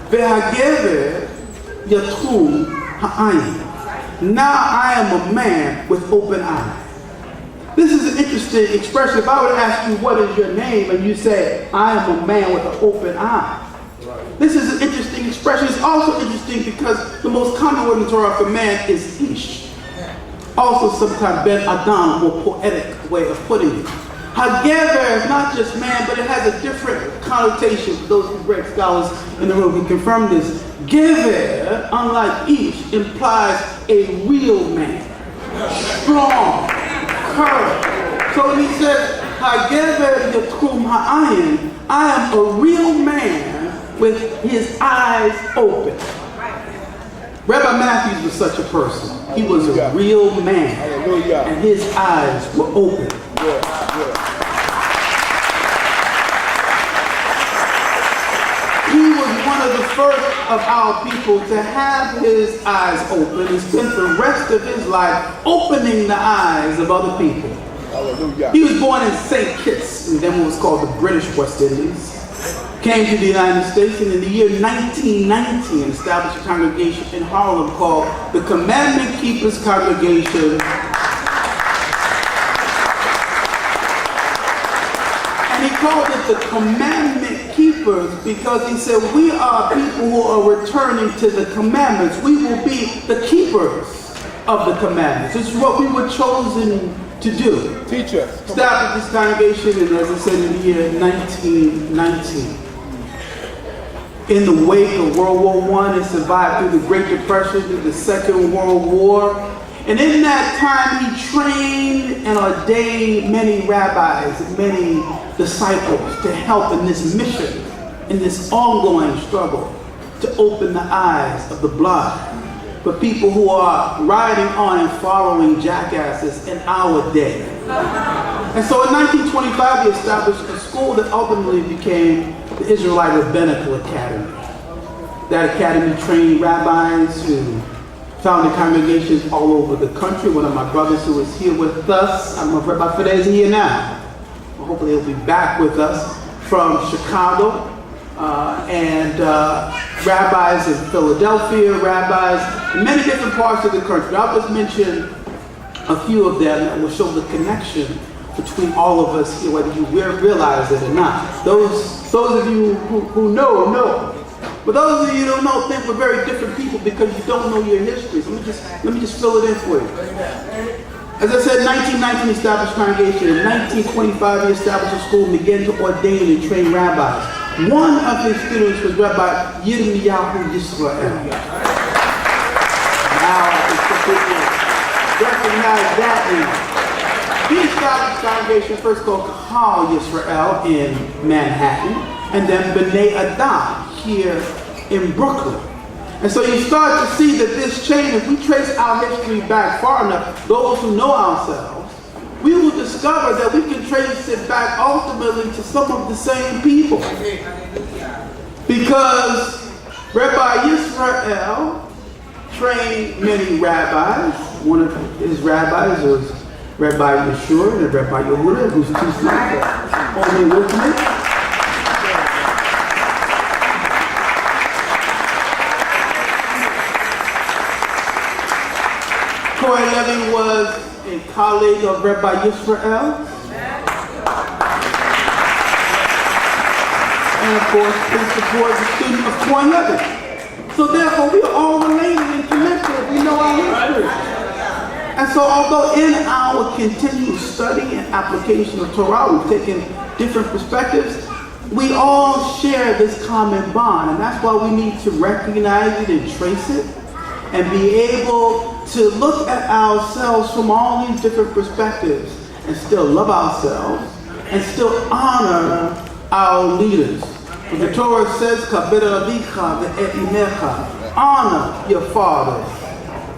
Ve'hagever yatrum ha'ayin. Now I am a man with open eyes. This is an interesting expression. If I were to ask you, what is your name? And you say, I am a man with an open eye. This is an interesting expression. It's also interesting because the most common word in the Torah for man is ish. Also sometimes ben adam, more poetic way of putting it. Hagever is not just man, but it has a different connotation. For those who break scholars in the room who confirm this. Gever, unlike ish, implies a real man. Strong, courage. So when he says, Hagever yatrum ha'ayin, I am a real man with his eyes open. Rabbi Matthews was such a person. He was a real man. Hallelujah. And his eyes were open. He was one of the first of our people to have his eyes open and spent the rest of his life opening the eyes of other people. Hallelujah. He was born in St. Kitts, and then what was called the British West Indies. Came to the United States, and in the year 1919 established a congregation in Harlem called the Commandment Keepers Congregation. And he called it the Commandment Keepers because he said, we are people who are returning to the commandments. We will be the keepers of the commandments. This is what we were chosen to do. Teach us. Established this congregation, and as I said, in the year 1919. In the wake of World War I, it survived through the Great Depression, through the Second World War. And in that time, he trained and ordained many rabbis and many disciples to help in this mission, in this ongoing struggle to open the eyes of the blind for people who are riding on and following jackasses in our day. And so in 1925, he established a school that ultimately became the Israelite Rabbinical Academy. That academy trained rabbis who founded congregations all over the country. One of my brothers who is here with us, I don't know if Rabbi Fideh is here now. Well, hopefully he'll be back with us from Chicago. And rabbis in Philadelphia, rabbis in many different parts of the country. I'll just mention a few of them that will show the connection between all of us here, whether you realize it or not. Those of you who know. But those of you who don't know think we're very different people because you don't know your histories. Let me just fill it in for you. As I said, 1919 established congregation. In 1925 he established a school and began to ordain and train rabbis. One of his students was Rabbi Yisrael. Now I can recognize that name. He established a congregation first called Kahal Yisrael in Manhattan, and then B'nai Adam here in Brooklyn. And so you start to see that this chain, if we trace our history back far enough, those who know ourselves, we will discover that we can trace it back ultimately to some of the same people. Because Rabbi Yisrael trained many rabbis. One of his rabbis was Rabbi Yeshua and Rabbi Yehuda, who's two sisters, only with me. Troy Levy was a colleague of Rabbi Yisrael. And of course, Principal was a student of Troy Levy. So therefore, we are all related and connected. We know our history. And so although in our continued study and application of Torah, we've taken different perspectives, we all share this common bond. And that's why we need to recognize it and trace it and be able to look at ourselves from all these different perspectives and still love ourselves and still honor our leaders. But the Torah says, honor your fathers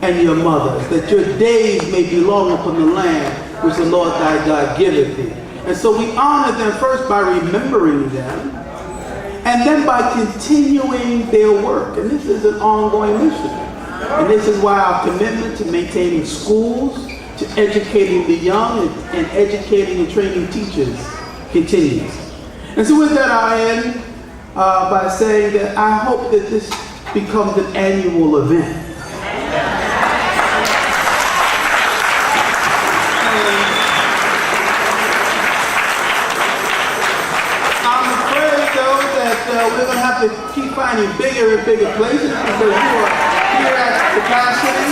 and your mothers, that your days may be long upon the land which the Lord thy God giveth thee. And so we honor them first by remembering them, and then by continuing their work. And this is an ongoing mission. And this is why our commitment to maintaining schools, to educating the young, and educating and training teachers continues. And so with that, I end. by saying that I hope that this becomes an annual event. We're going to have to keep finding bigger and bigger places because you are here at capacity.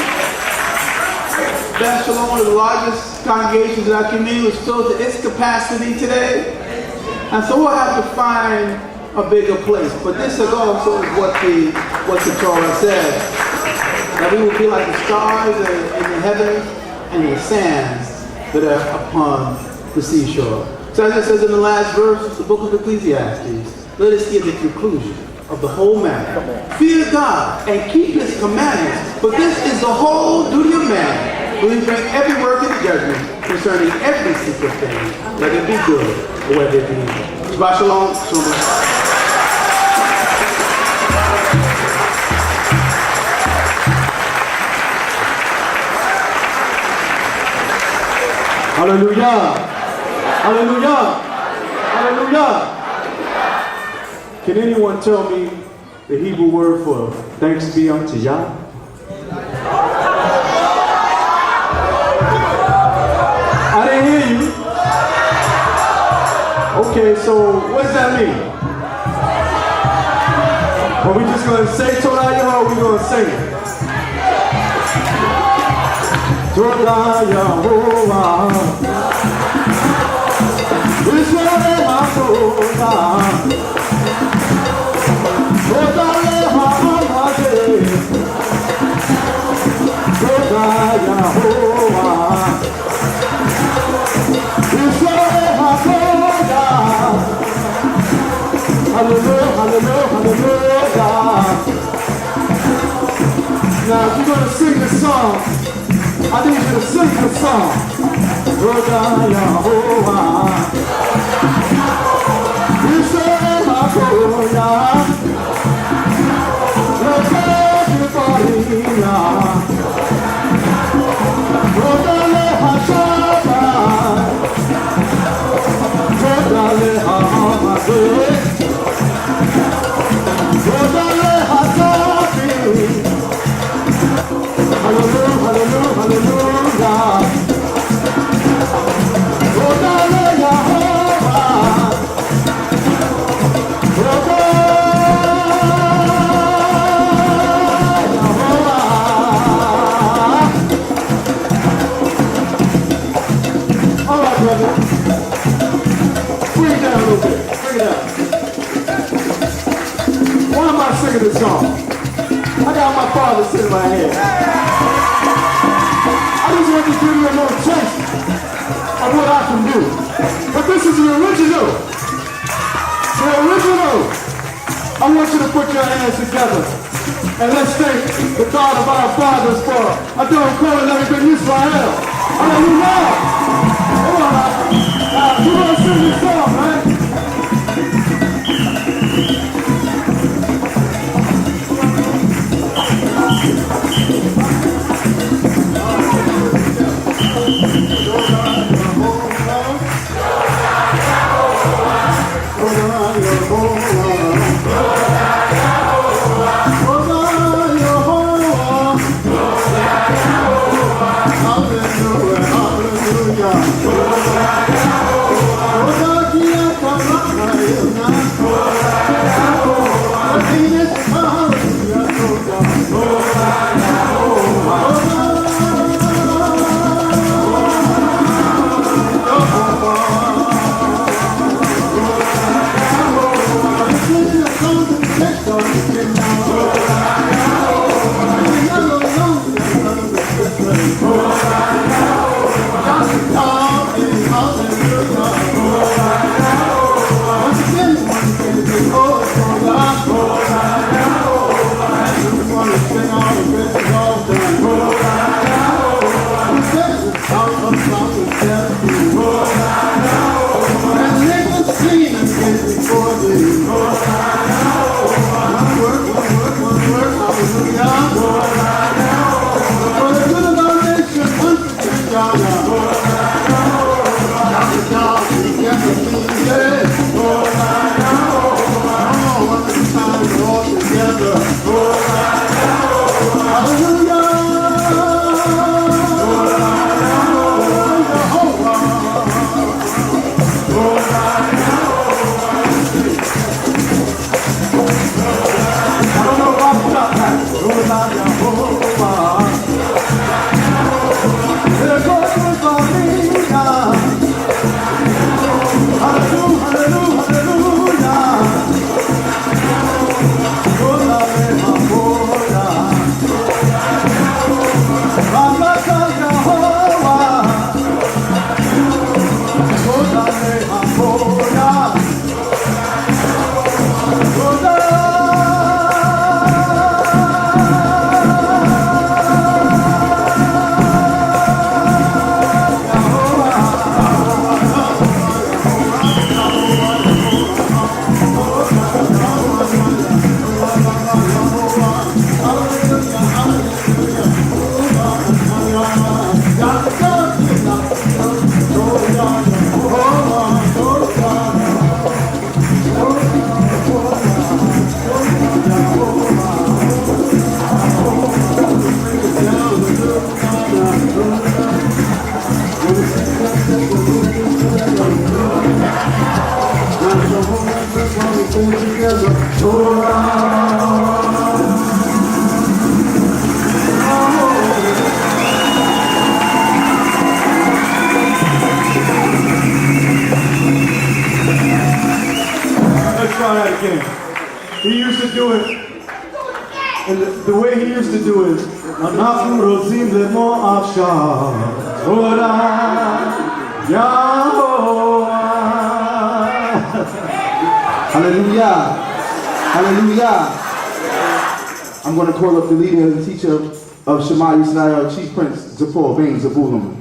Beth Shalom, one of the largest congregations in our community, was filled to its capacity today. And so we'll have to find a bigger place. But this is also what the Torah says. That we will be like the stars in the heavens and the sands that are upon the seashore. So as it says in the last verse of the book of Ecclesiastes, let us hear the conclusion of the whole matter. Fear God and keep his commandments, for this is the whole duty of man. When we bring every work into judgment concerning every secret thing, whether it be good or whether it be evil. Shabbat shalom. Hallelujah. Hallelujah. Hallelujah. Can anyone tell me the Hebrew word for thanks be unto Yah? I didn't hear you. Okay, so what does that mean? Are we just going to say Torah Yah or are we going to sing it? Torah Yahovah Yisrael HaTorah Hallelujah, hallelujah, hallelujah. Now, if you're going to sing this song, I need you to sing this song. This song. I got my father sitting right here. I just want to give you a little taste of what I can do. But this is the original. The original. I want you to put your hands together. And let's thank the God of our fathers for I don't call it everything Yisrael. Hallelujah. Come on now. You want to sing this song, man? Hallelujah. He used to do it, and the way he used to do it, אנחנו רוצים למו עכשיו, תודה, יהוה. Hallelujah. Hallelujah. I'm going to call up the leader and the teacher of Shema Yisrael, Chief Prince Zipporah Bain Zabulam.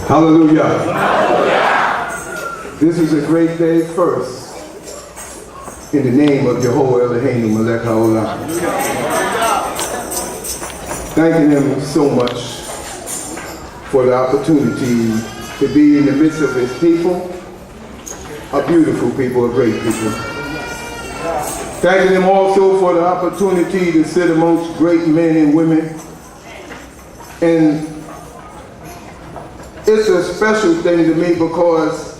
Hallelujah. Hallelujah. This is a great day first. In the name of Jehovah Eloheinu Melech HaOlam. Thanking him so much for the opportunity to be in the midst of his people, a beautiful people, a great people. Thanking him also for the opportunity to sit amongst great men and women. And it's a special thing to me because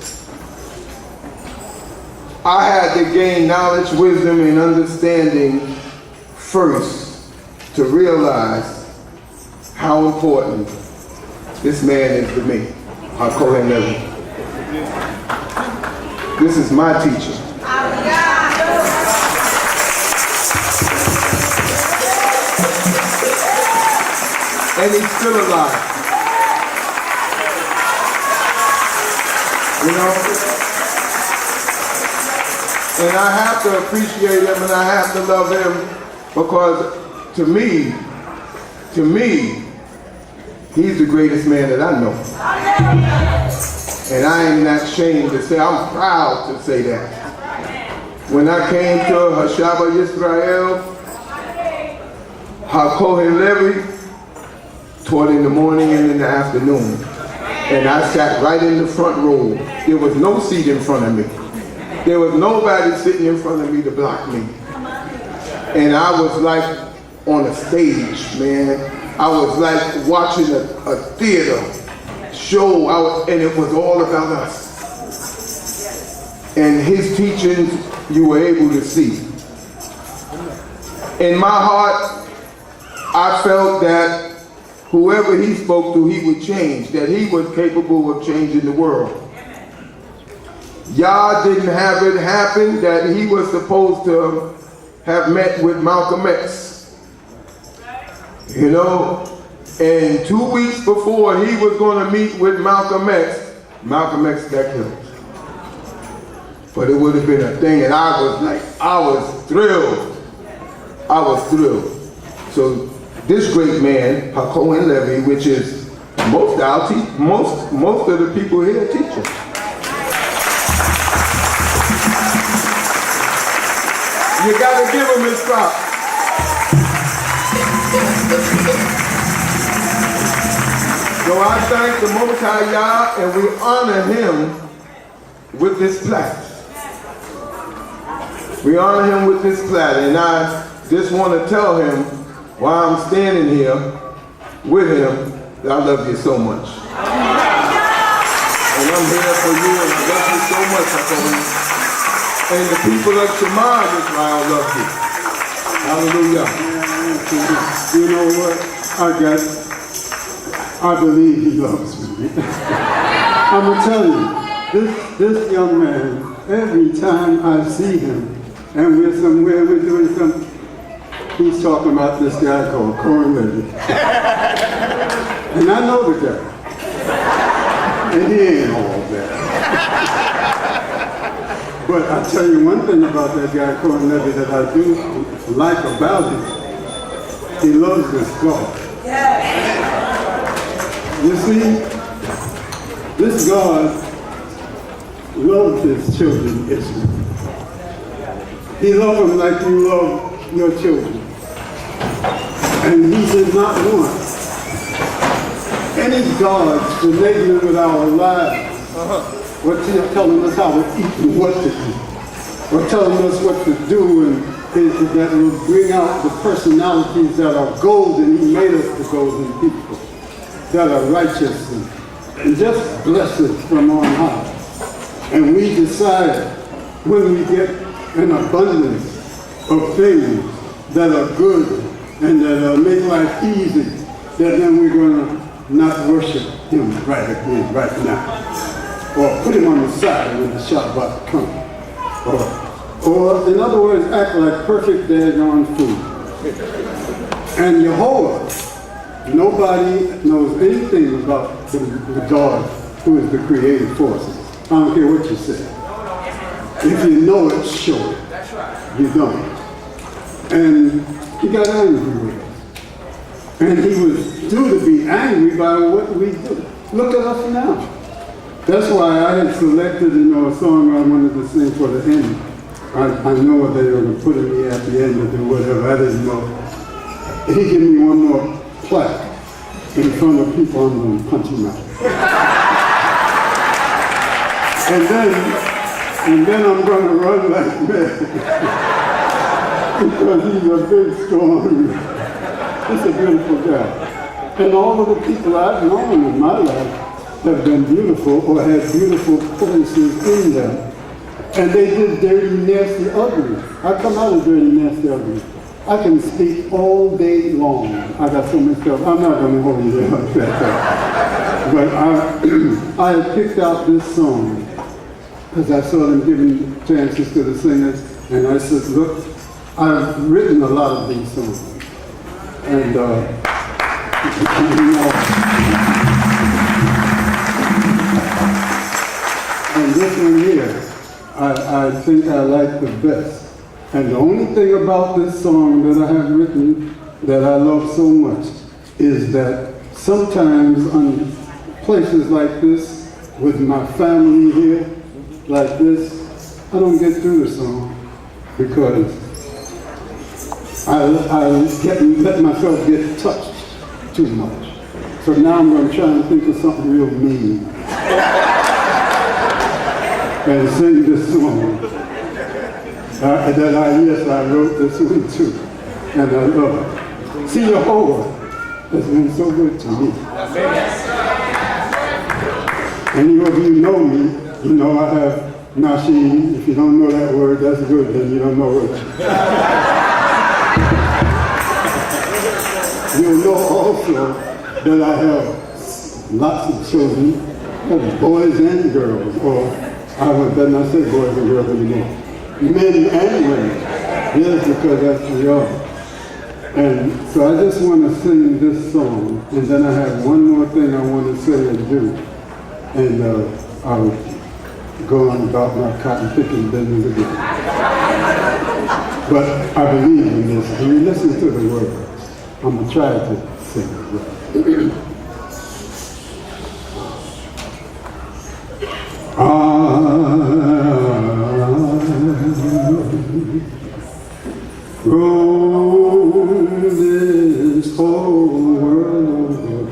I had to gain knowledge, wisdom, and understanding first to realize how important this man is to me, HaKohen Levi. This is my teacher. And he's still alive. You know? And I have to appreciate him and I have to love him because to me, he's the greatest man that I know. And I am not ashamed to say, I'm proud to say that. When I came to Shabbat Yisrael, HaKohen Levi taught in the morning and in the afternoon. And I sat right in the front row. There was no seat in front of me. There was nobody sitting in front of me to block me. And I was like on a stage, man. I was like watching a theater show, and it was all about us. And his teachings, you were able to see. In my heart, I felt that whoever he spoke to, he would change, that he was capable of changing the world. Yah didn't have it happen that he was supposed to have met with Malcolm X. You know, and 2 weeks before he was going to meet with Malcolm X got killed. But it would have been a thing, and I was thrilled. I was thrilled. So this great man, HaKohen Levi, which is most of the people here teachers. You got to give him his props. So I thank the Most High Yah, and we honor him with this plaque. We honor him with this plaque, and I just want to tell him while I'm standing here with him that I love you so much. And I'm here for you, and I love you so much, I told him. And the people of Shema Yisrael love you. Hallelujah. You know what? I believe he loves me. I'm going to tell you, this young man, every time I see him, and we're somewhere, we're doing something, he's talking about this guy called Corey Levy. And I know the guy. And he ain't all that. But I tell you one thing about that guy, Corey Levy, that I do like about him. He loves this God. You see, this God loves his children, Israel. He loves them like you love your children. And he did not want any gods related with our lives, or telling us how to eat and what to eat, or telling us what to do, and that will bring out the personalities that are golden. He made us the golden people that are righteous and just blessed from on high. And we decide when we get an abundance of things that are good and that make life easy, that then we're going to not worship him right now. Or put him on the side when the Shabbat comes. Or in other words, act like perfect daggone food. And Yehovah, nobody knows anything about the God who is the creative forces. I don't care what you say. If you know it, show it. You don't. And he got angry with us. And he was due to be angry by what we do. Look at us now. That's why I had selected, a song I wanted to sing for the end. I know they were going to put me at the end to do whatever. I didn't know. He gave me one more plaque in front of people. I'm going to punch him out. And then I'm going to run like mad. Because he's a big, strong, he's a beautiful guy. And all of the people I've known in my life have been beautiful or had beautiful places in them. And they did dirty, nasty, ugly. I come out of dirty, nasty, ugly. I can speak all day long. I got so much stuff. I'm not going to hold you there like that. But I had picked out this song because I saw them giving chances to the singers. And I said, look, I've written a lot of these songs. And, and this one here, I think I like the best. And the only thing about this song that I have written that I love so much is that sometimes on places like this, with my family here, like this, I don't get through the song because I let myself get touched too much. So now I'm going to try and think of something real mean and sing this song. I wrote this one too, and I love it. See, Yehovah has been so good to me. Any of you know me, you know I have Nashim. If you don't know that word, that's good, then you don't know it. You'll know also that I have lots of children, boys and girls, or I would better not say boys and girls anymore. Men and women. Yes, because that's the young. And so I just want to sing this song, and then I have one more thing I want to say and do. And I'll go on about my cotton picking business again. But I believe in this. When you listen to the words, I'm going to try to sing it right. roam this whole world over,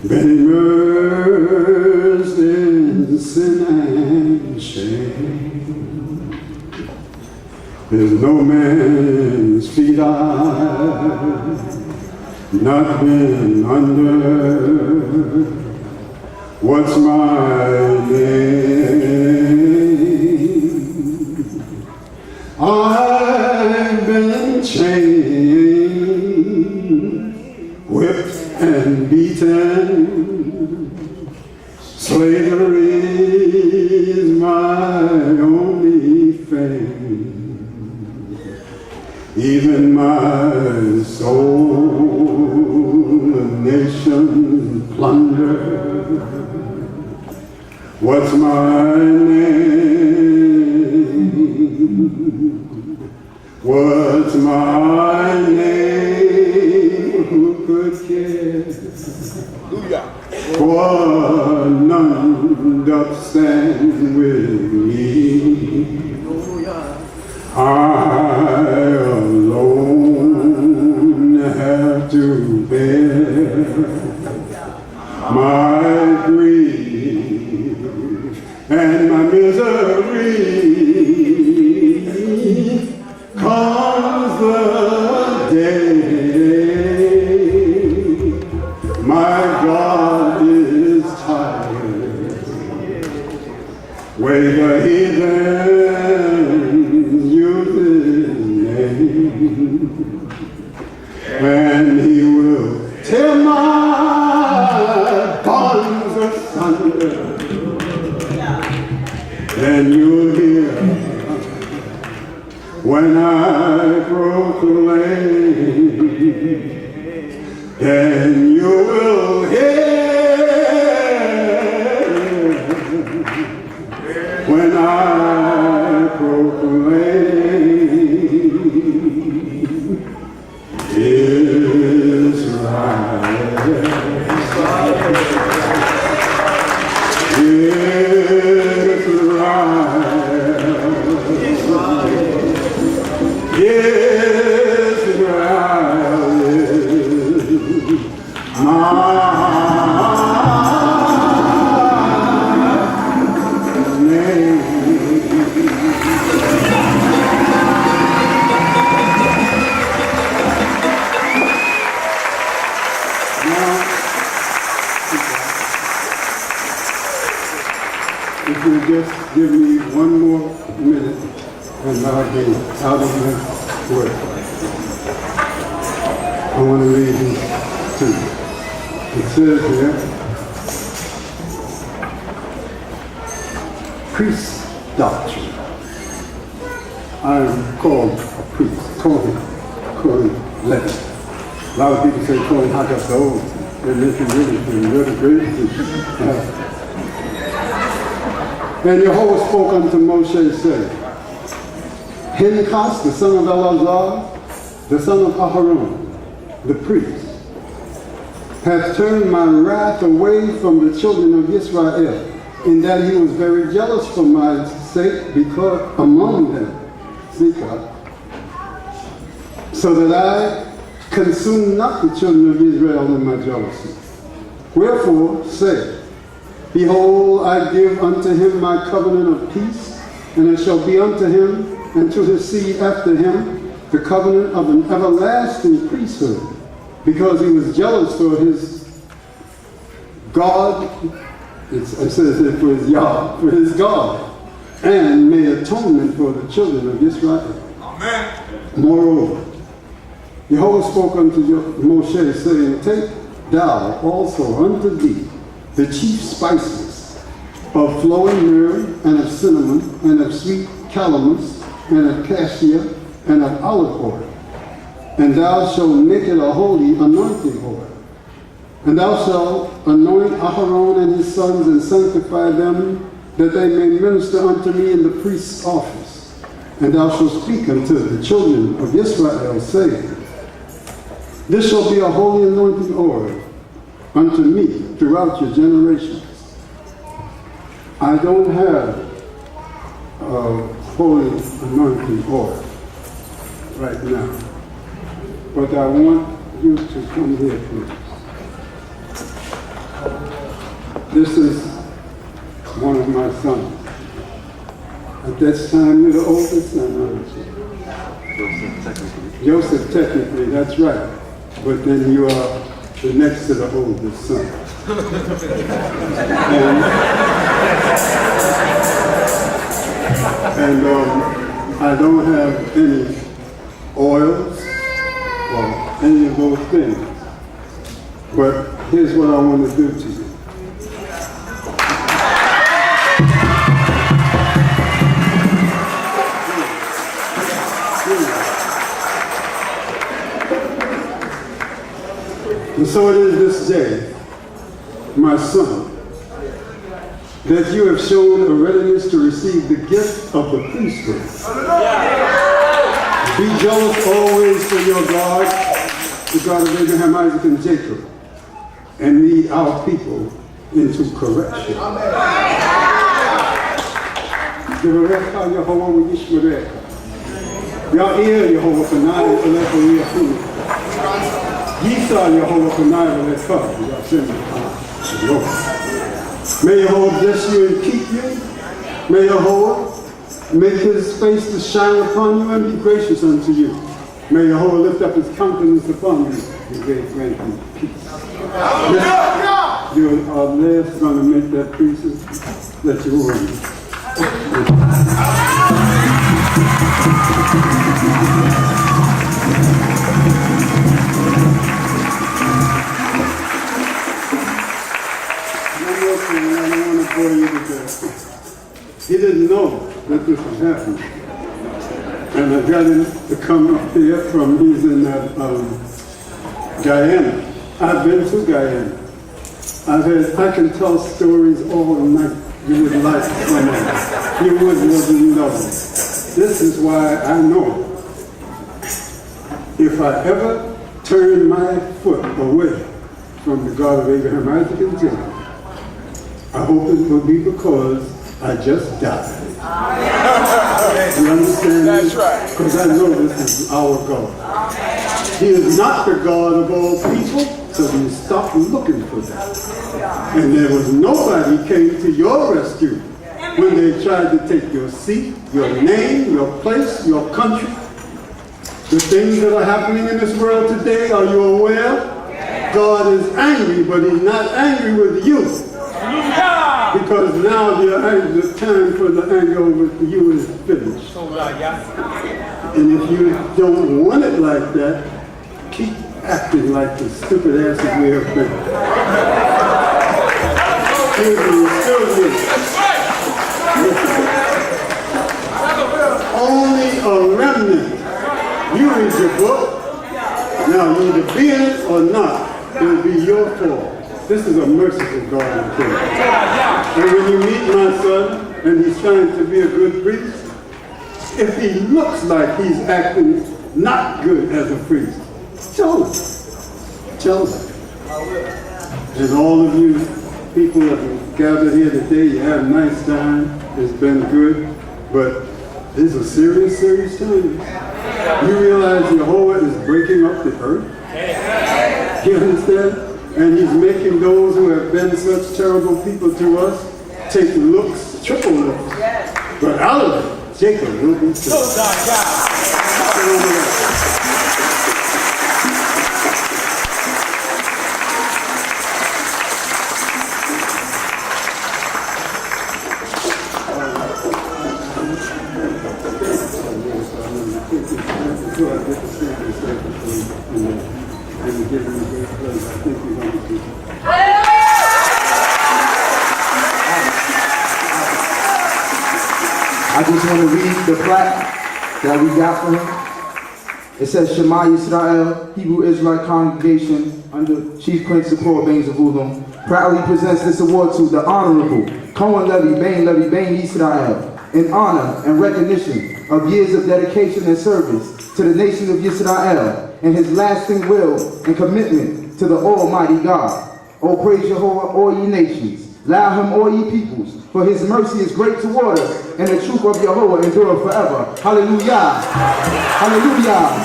been immersed in sin and shame. There's no man's feet I've not been under. What's my name? I've been chained, whipped and beaten. Slavery is my only fame. Even my soul the nation plunder. What's my name? What's my name? Who could care? For none doth stand with me. I alone have to bear my grief and my misery. Comes the day my God is tired. Wake a heathen, use his name, and he will tear my bonds asunder. Then you'll hear when I proclaim, then you will hear when I proclaim, Israel. If you just give me one more minute and I'll be out of my work. I want to read these to you. It says here, priest doctrine. I am called a priest, Cohen Levitt. A lot of people say Cohen Haggadah, and this is really great. And Jehovah spoke unto Moshe, saying, Pinchas, the son of Eleazar, the son of Aharon, the priest, hath turned my wrath away from the children of Israel, in that he was very jealous for my sake, because among them, so that I consume not the children of Israel in my jealousy. Wherefore, say, behold, I give unto him my covenant of peace, and it shall be unto him and to his seed after him the covenant of an everlasting priesthood, because he was jealous for his God, it says it for his Yah, for his God, and made atonement for the children of Israel. Amen. Moreover, Jehovah spoke unto Moshe, saying, take thou also unto thee the chief spices of flowing myrrh, and of cinnamon, and of sweet calamus, and of cassia, and of olive oil. And thou shalt make it a holy anointing oil. And thou shalt anoint Aharon and his sons, and sanctify them, that they may minister unto me in the priest's office. And thou shalt speak unto the children of Israel, saying, this shall be a holy anointing oil unto me throughout your generations. I don't have holy anointing oil right now. But I want you to come here, please. This is one of my sons. At this time, you're the oldest son, aren't you? Joseph, technically, that's right. But then you are the next to the oldest son. And I don't have any oils or any of those things. But here's what I want to do to you. And so it is this day, my son, that you have shown a readiness to receive the gift of the priesthood. Be jealous always for your God, the God of Abraham, Isaac, and Jacob, and lead our people into correction. May Jehovah bless you and keep you. May Jehovah make his face to shine upon you and be gracious unto you. May Jehovah lift up his countenance upon you and grant you peace. You are last going to make that peace. Let you run. He didn't know that this was happening. And I got him to come up here from, he's in Guyana. I've been to Guyana. I can tell stories all night. You would like some of them. You wouldn't know them. This is why I know if I ever turn my foot away from the God of Abraham, Isaac, and Jacob, I hope it will be because I just died. You understand? That's right. Because I know this is our God. He is not the God of all people, so we stop looking for that. And there was nobody came to your rescue when they tried to take your seat, your name, your place, your country. The things that are happening in this world today, are you aware? God is angry, but he's not angry with you. Because now the time for the anger with you is finished. And if you don't want it like that, keep acting like the stupid asses we have been. Excuse me. Only a remnant. You read your book. Now, either be in it or not, it will be your fault. This is a merciful God and King. And when you meet my son, and he's trying to be a good priest, if he looks like he's acting not good as a priest, tell him. Tell him. And all of you people that have gathered here today, you had a nice time. It's been good. But these are serious, serious times. You realize Jehovah is breaking up the earth? You understand? And he's making those who have been such terrible people to us take looks, triple looks. But out of it, Jacob will be saved. I just want to read the plaque that we got for him. It says, Shema Yisrael, Hebrew Israelite Congregation, under Chief Prince Support Baines of Udom, proudly presents this award to the Honorable Cohen Levy Bain Yisrael, in honor and recognition of years of dedication and service to the nation of Yisrael and his lasting will and commitment to the Almighty God. O praise Jehovah, all ye nations, Allow him, all ye peoples, for his mercy is great toward us, and the truth of Yahweh endureth forever. Hallelujah. Hallelujah.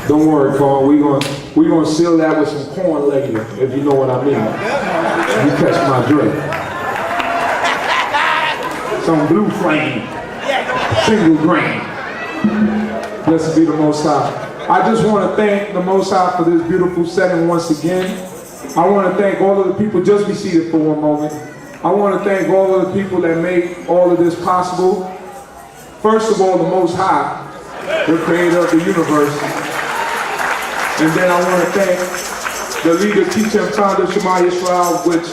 Don't worry, Paul. We're gonna seal that with some corn later, if you know what I mean. You catch my drift. Some blue flame, single grain. Blessed be the Most High. I just want to thank the Most High for this beautiful setting once again. I want to thank all of the people. Just be seated for one moment. I want to thank all of the people that made all of this possible. First of all, the Most High, the creator of the universe. And then I want to thank the leader, teacher, and founder, Yisrael, which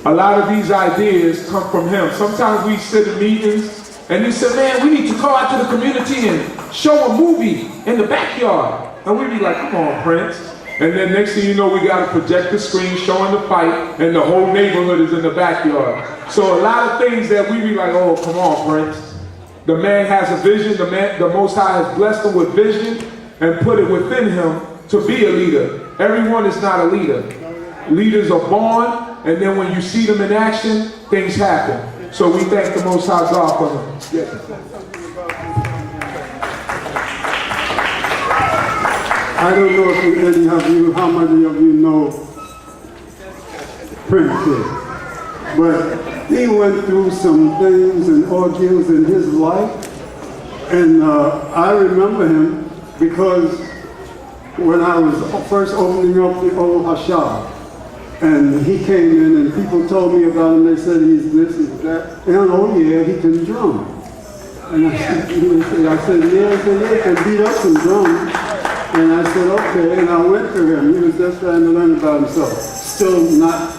a lot of these ideas come from him. Sometimes we sit in meetings and he said, man, we need to go out to the community and show a movie in the backyard. And we be like, come on, Prince. And then next thing you know, we got a projector screen showing the fight and the whole neighborhood is in the backyard. So a lot of things that we be like, oh, come on, Prince. The man has a vision. The Most High has blessed him with vision and put it within him to be a leader. Everyone is not a leader. Leaders are born, and then when you see them in action, things happen. So we thank the Most High God for them. Yes. I don't know if any of you, how many of you know Prince is, but he went through some things and ordeals in his life, and I remember him because when I was first opening up the old Hashab, and he came in and people told me about him, they said he's this, he's that, and oh yeah, he can drum. And I said, yeah, he can beat up some drums. And I said, okay, and I went to him. He was just trying to learn about himself, still not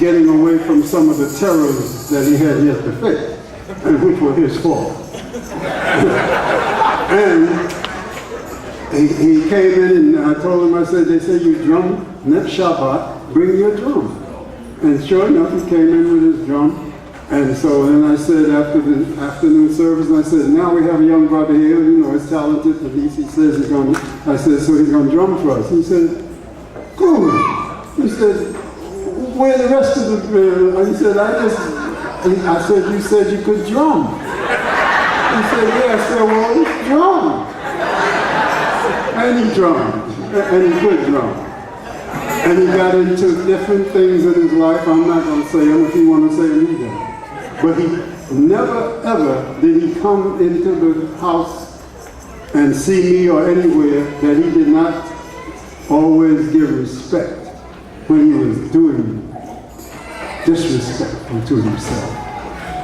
getting away from some of the terrors that he had yet to face, and which were his fault. And he came in and I told him, I said, they say you drum next Shabbat, bring your drum. And sure enough, he came in with his drum. And so then I said after the afternoon service, I said, now we have a young brother here, you know, he's talented, the d.c. says he's going to, I said, so he's going to drum for us. He said, good. He said, where the rest of the, he said, I said, you said you could drum. He said, yeah. I said, well, drum. And he drummed, and he could drum. And he got into different things in his life. I'm not going to say them if you want to say them either. But he never, ever did he come into the house and see me or anywhere that he did not always give respect when he was doing disrespectful to himself.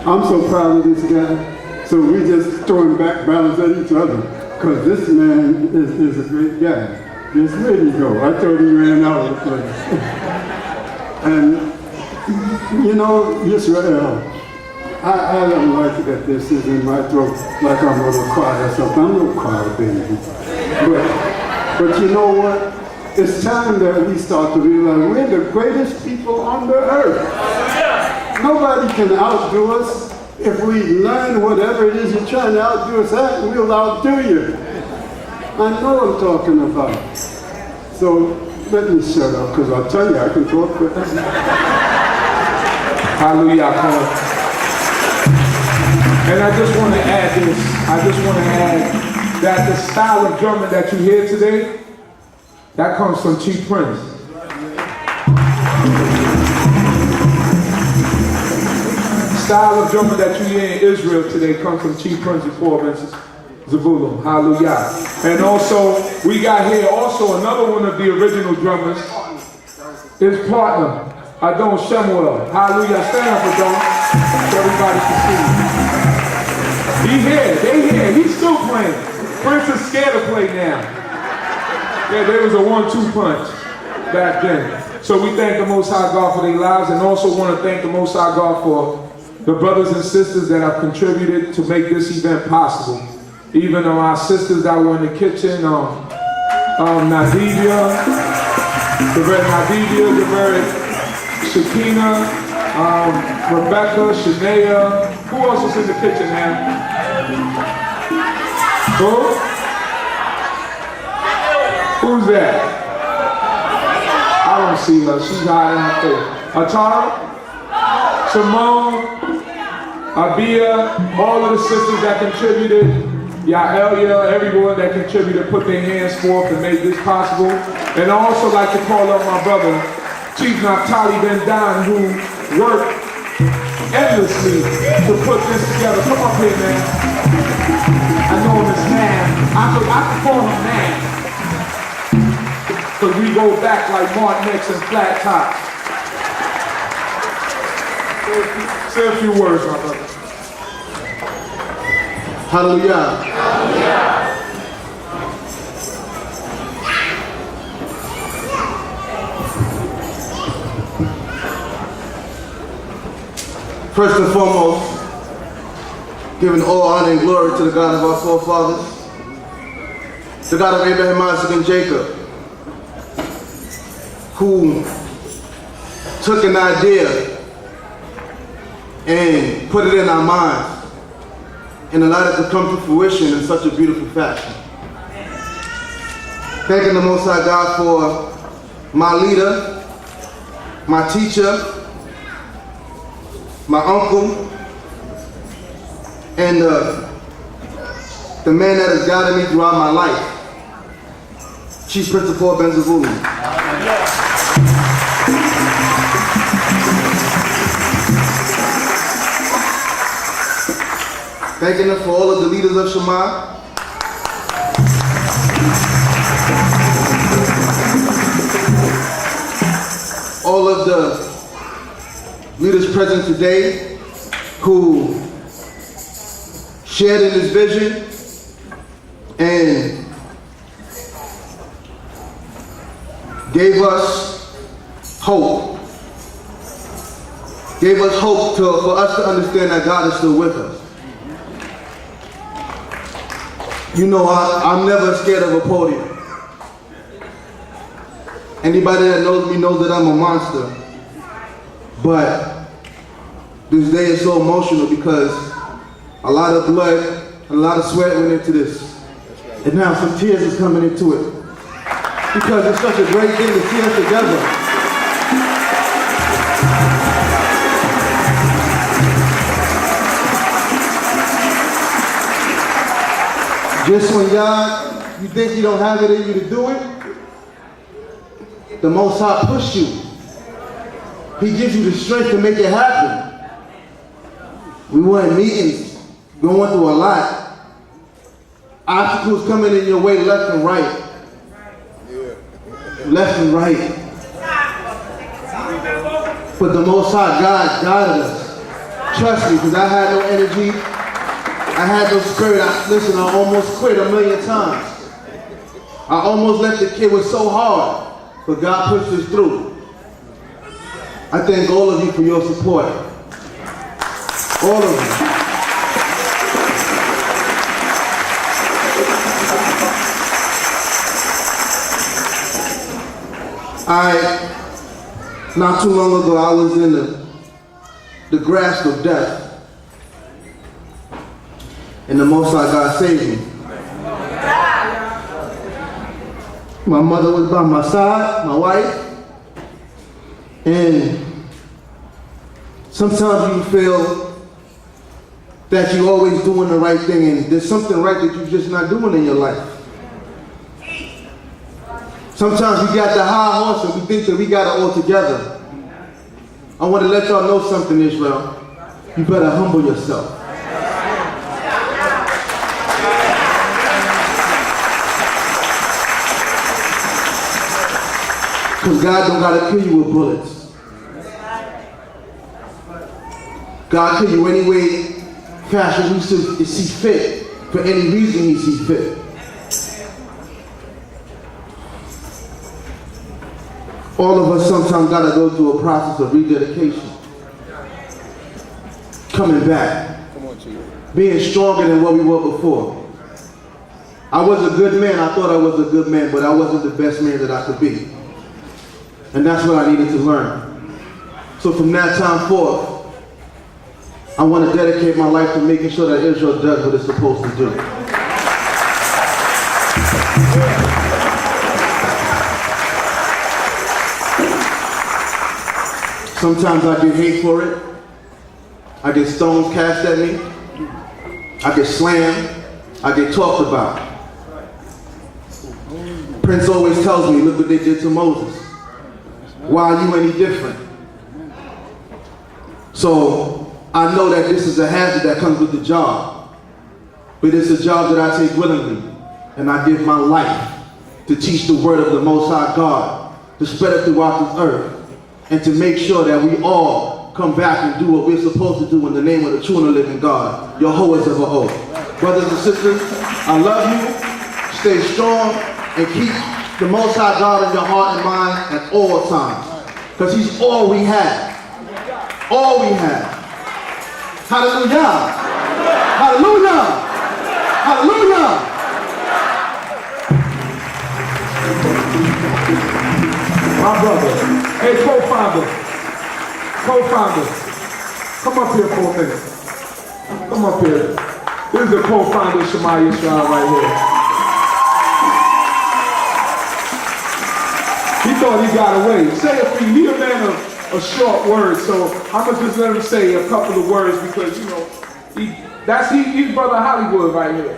I'm so proud of this guy. So we just throwing back balance at each other because this man is a great guy. Just where did he go? I thought he ran out of the place. And you know, Yisrael, I don't like that this is in my throat like I'm going to cry or something. I'm no cry baby. But you know what? It's time that we start to realize we're the greatest people on the earth. Nobody can outdo us. If we learn whatever it is you're trying to outdo us at, we'll outdo you. I know what I'm talking about. So let me shut up, because I'll tell you I can talk with them. Hallelujah. And I just want to add this. I just want to add that the style of drumming that you hear today, that comes from Chief Prince. Style of drumming that you hear in Israel today comes from Chief Prince before Vince Zabulum. Hallelujah. And also, we got here also another one of the original drummers, his partner, Adon Shemuel. Hallelujah. Stand up, Adon, so everybody can see. He here, they here, he's still playing. Prince is scared to play now. Yeah, there was a 1-2 punch back then. So we thank the Most High God for their lives, and also want to thank the Most High God for the brothers and sisters that have contributed to make this event possible. Even our sisters that were in the kitchen, Nadivia, the very Nadivia, the very Shakina, Rebecca, Shania. Who else was in the kitchen, man? Who? Who's that? I don't see her. She's hiding her face. Atara, Simone, Abia, all of the sisters that contributed, Yaelia, everyone that contributed, put their hands forth and made this possible. And I also like to call up my brother, Chief Naftali Ben Dan, who worked endlessly to put this together. Come up here, man. I know him as Man. I could call him Man. Because we go back like Martin X and Flat Top. Say a few words, my brother. Hallelujah. First and foremost, giving all honor and glory to the God of our forefathers, the God of Abraham, Isaac, and Jacob, who took an idea and put it in our minds and allowed it to come to fruition in such a beautiful fashion. Thanking the Most High God for my leader, my teacher, my uncle, and the man that has guided me throughout my life, Chief Principal Ben Zavuli. Thanking him for all of the leaders of Shema. All of the leaders present today who shared in this vision and gave us hope. Gave us hope for us to understand that God is still with us. You know, I'm never scared of a podium. Anybody that knows me knows that I'm a monster. But this day is so emotional because a lot of blood and a lot of sweat went into this. And now some tears is coming into it. Because it's such a great thing to see us together. Just when you think you don't have it in you to do it, the Most High push you. He gives you the strength to make it happen. We were in meetings, going through a lot. Obstacles coming in your way left and right. Left and right. But the Most High God guided us. Trust me, because I had no energy. I had no spirit. Listen, I almost quit 1,000,000 times. I almost left the kid. It was so hard. But God pushed us through. I thank all of you for your support. All of you. Not too long ago, I was in the grasp of death. And the Most High God saved me. My mother was by my side, my wife. And sometimes you feel that you're always doing the right thing and there's something right that you're just not doing in your life. Sometimes we got the high horse and we think that we got it all together. I want to let y'all know something, Israel. You better humble yourself. Because God don't got to kill you with bullets. God kill you any way, fashion, he sees fit. For any reason he sees fit. All of us sometimes got to go through a process of rededication. Coming back. Being stronger than what we were before. I was a good man. I thought I was a good man, but I wasn't the best man that I could be. And that's what I needed to learn. So from that time forth, I want to dedicate my life to making sure that Israel does what it's supposed to do. Sometimes I get hate for it. I get stones cast at me. I get slammed. I get talked about. Prince always tells me, look what they did to Moses. Why are you any different? So I know that this is a hazard that comes with the job. But it's a job that I take willingly. And I give my life to teach the word of the Most High God, to spread it throughout this earth, and to make sure that we all come back and do what we're supposed to do in the name of the true and the living God, Yehovah's of oath. Brothers and sisters, I love you. Stay strong and keep the Most High God in your heart and mind at all times. Because he's all we have. All we have. Hallelujah. Hallelujah. Hallelujah. My brother. Hey, co-founder. Co-founder. Come up here for a minute. Come up here. This is the co-founder of Yisrael right here. He thought he got away. Say a few. He a man of short words, so I'm gonna just let him say a couple of words because you know he's brother Hollywood right here.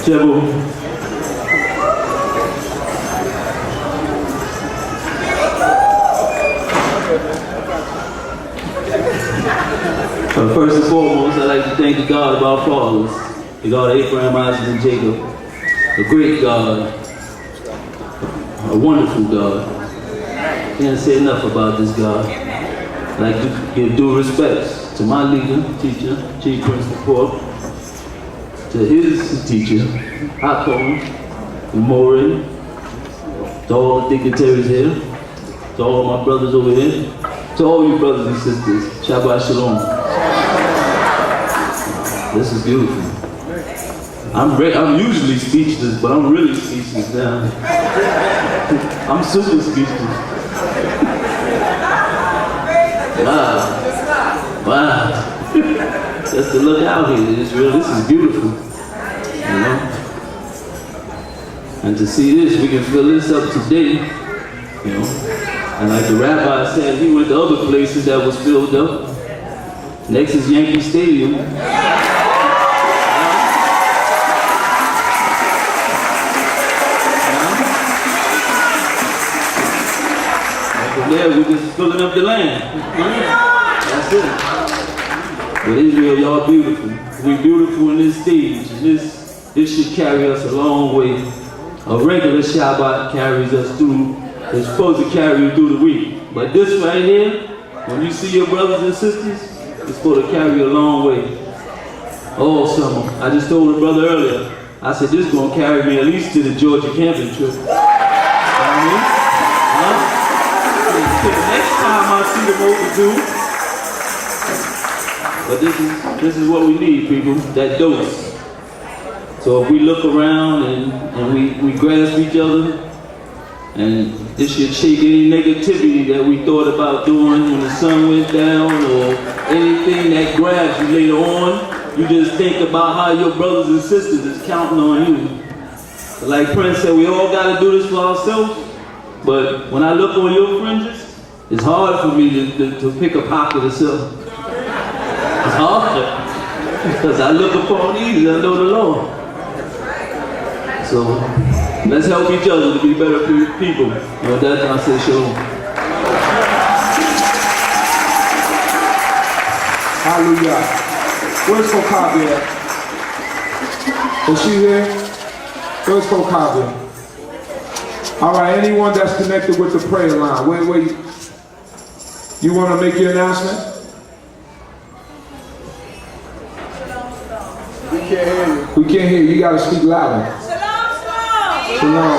Shabbat. First and foremost, I'd like to thank the God of our fathers, the God of Abraham, Isaac, and Jacob, a great God, a wonderful God. Can't say enough about this God. I'd like to give due respects to my leader, teacher, chief principal, to his teacher, Hakon, and Morin, to all the dignitaries here, to all my brothers over here, to all you brothers and sisters, Shabbat Shalom. This is beautiful. I'm usually speechless, but I'm really speechless now. I'm super speechless. Wow. Just to look out here, this is beautiful. You know? And to see this, we can fill this up today. You know? And like the rabbi said, he went to other places that was filled up. Next is Yankee Stadium. Yeah, we're just filling up the land. That's it. But Israel, y'all beautiful. We're beautiful in this stage. And this should carry us a long way. A regular Shabbat carries us through. It's supposed to carry you through the week. But this right here, when you see your brothers and sisters, it's supposed to carry you a long way. All summer. I just told a brother earlier, I said, this is going to carry me at least to the Georgia camping trip. You know what I mean? Huh? Next time I see them overdue. But this is what we need, people, that dose. So if we look around and we grasp each other, and this should shake any negativity that we thought about doing when the sun went down or anything that grabs you later on. You just think about how your brothers and sisters is counting on you. Like Prince said, we all got to do this for ourselves. But when I look on your fringes, it's hard for me to pick a pocket of silver. It's hard. Because I look upon these, I know the Lord. So let's help each other to be better people. And with that, I say shalom. Hallelujah. Where's Kokabi at? Is she here? Where's Kokabi? All right, anyone that's connected with the prayer line, wait. You want to make your announcement? We can't hear you. We can't hear you. You got to speak louder. Shalom.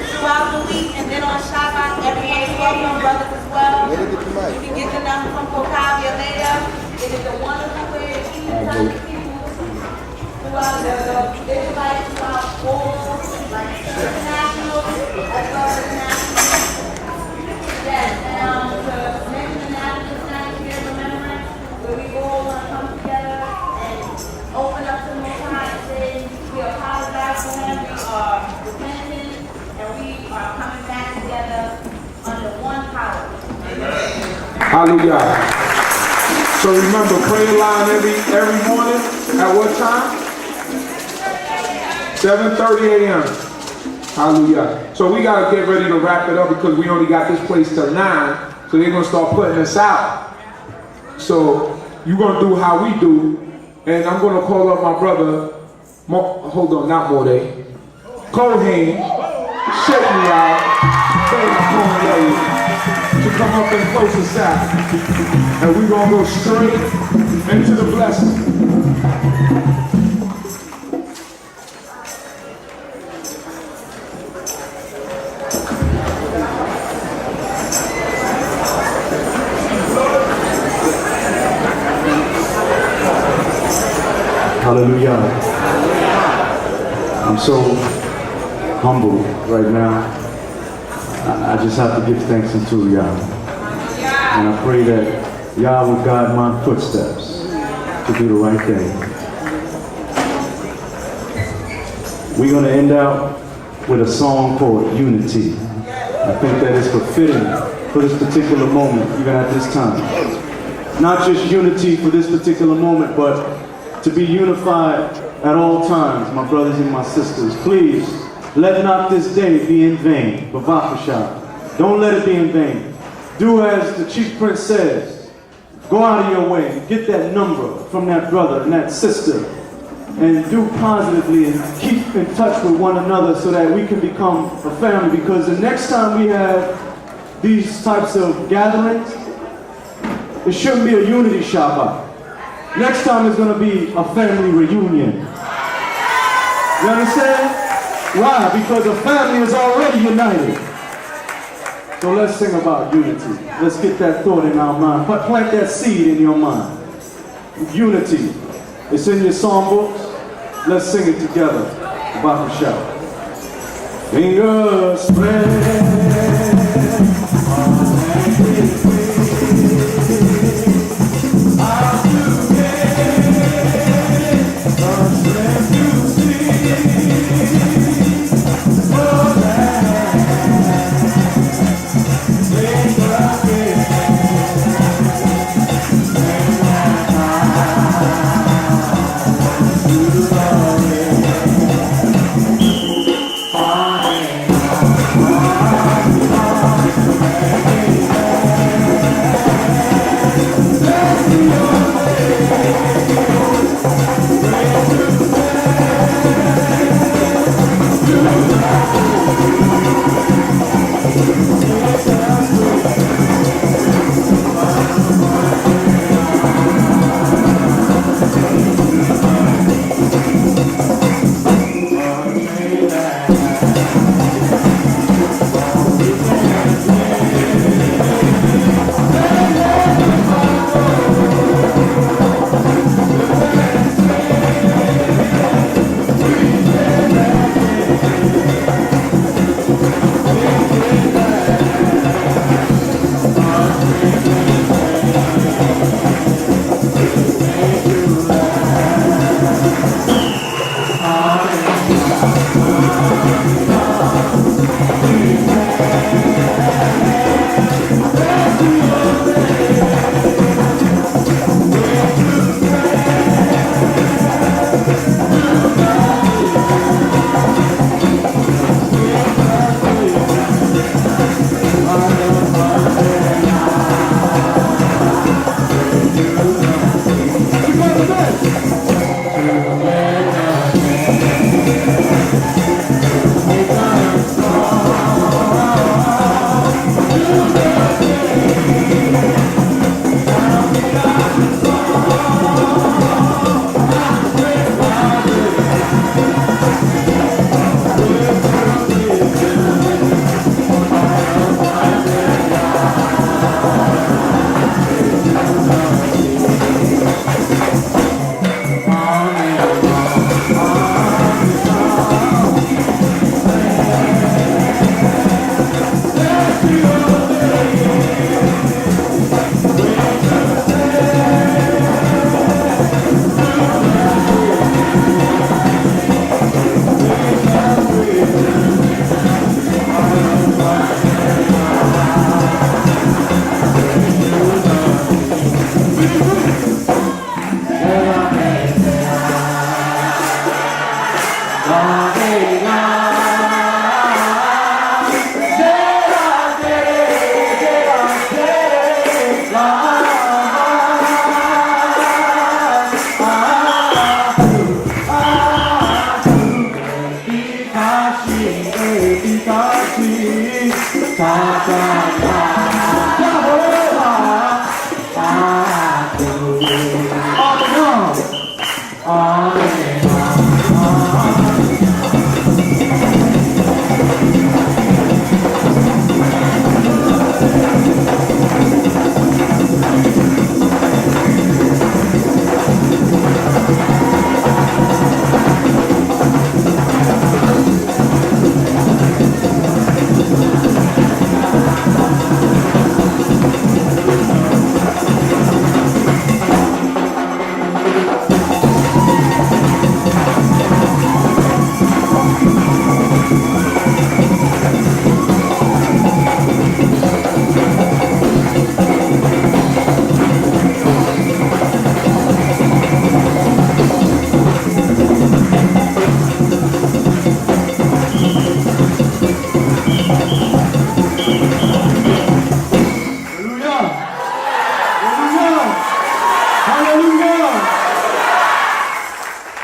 Throughout the week, and then on Shabbat, everyone's welcome, brothers as well. You can get the number from Kokavia later. It is a wonderful way to keep in touch with people throughout the Israelites, throughout all, like international, as well as national. Yes, and to mention the national statue here, remember where we all want to come together and open up to the Most High and say, we apologize for him, we are repentant, and we are coming back together under one power. Hallelujah. So remember, prayer line every morning at what time? 7:30 a.m. Hallelujah. So we got to get ready to wrap it up because we only got this place till 9. So they're going to start putting us out. So you're going to do how we do. And I'm going to call up my brother, hold on, not Morday, Kohen, shake me out, to come up and close us out. And we're going to go straight into the blessing. Hallelujah. I'm so humbled right now. I just have to give thanks unto Yah. And I pray that Yah will guide my footsteps to do the right thing. We're going to end out with a song called Unity. I think that is befitting for this particular moment, even at this time. Not just unity for this particular moment, but to be unified at all times, my brothers and my sisters. Please, let not this day be in vain. Bavakasha. Don't let it be in vain. Do as the Chief Prince says. Go out of your way and get that number from that brother and that sister. And do positively and keep in touch with one another so that we can become a family. Because the next time we have these types of gatherings, it shouldn't be a unity Shabbat. Next time it's going to be a family reunion. You understand? Why? Because a family is already united. So let's sing about unity. Let's get that thought in our mind. Plant that seed in your mind. Unity. It's in your songbooks. Let's sing it together. About to shout. Fingers spread.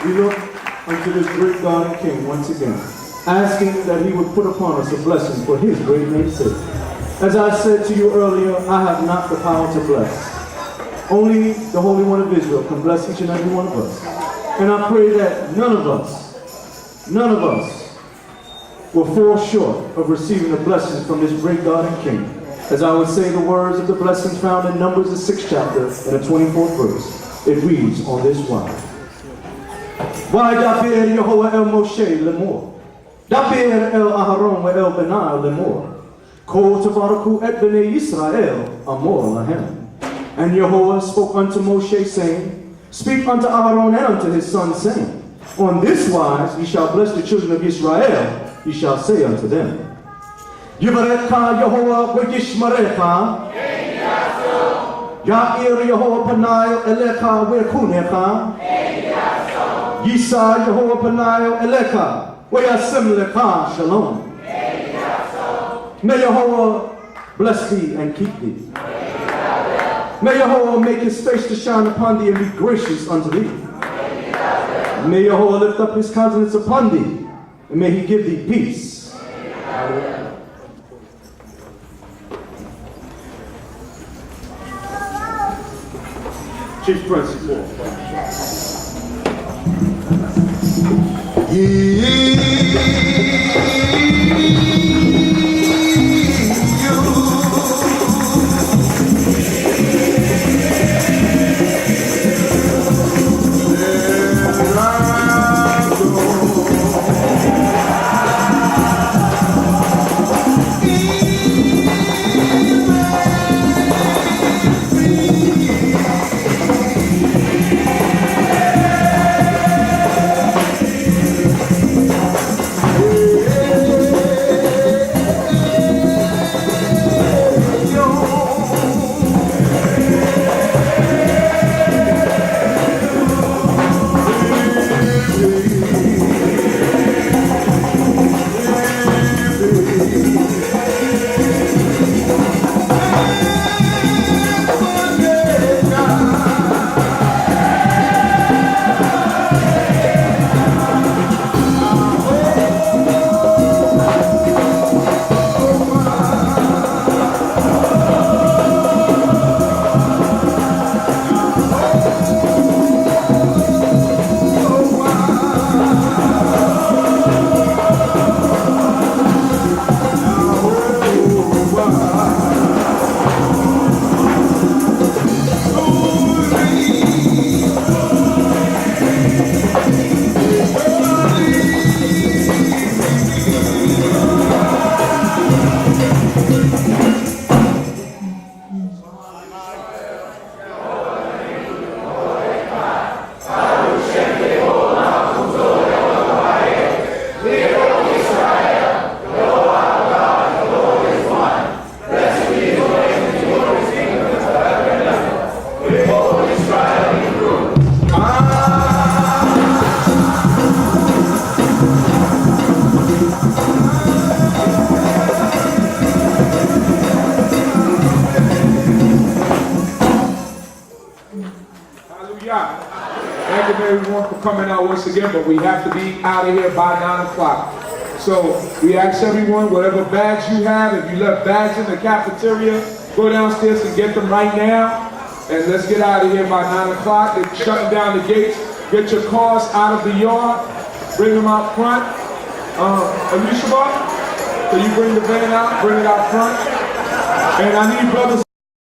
we look unto this great God and King once again, asking that he would put upon us a blessing for his great name's sake. As I said to you earlier, I have not the power to bless. Only the Holy One of Israel can bless each and every one of us. And I pray that none of us will fall short of receiving a blessing from this great God and King. As I would say the words of the blessings found in Numbers, the 6th chapter, and the 24th verse. It reads on this wise. Vaydaber Yehovah el Moshe lemor. Daber el Aharon ve el Benai lemor. Ko tavaraku et bnei Yisrael amor lahem. And Yehovah spoke unto Moshe, saying, Speak unto Aharon and unto his son, saying, On this wise ye shall bless the children of Israel. Ye shall say unto them, Yivarecha Yehovah v'yishmarecha, Ya'ir Yehovah panayo elecha v'yekunecha, Yisa Yehovah panayo elecha v'yasim lecha shalom. May Yehovah bless thee and keep thee. May Yehovah make his face to shine upon thee and be gracious unto thee. May Yehovah lift up his countenance upon thee, and may he give thee peace. Chief Principal. Thank you everyone for coming out once again, but we have to be out of here by 9 o'clock. So we ask everyone, whatever bags you have, if you left bags in the cafeteria, go downstairs and get them right now. And let's get out of here by 9 o'clock. They're shutting down the gates. Get your cars out of the yard. Bring them out front. Alicia, can you bring the van out? Bring it out front. And I need brothers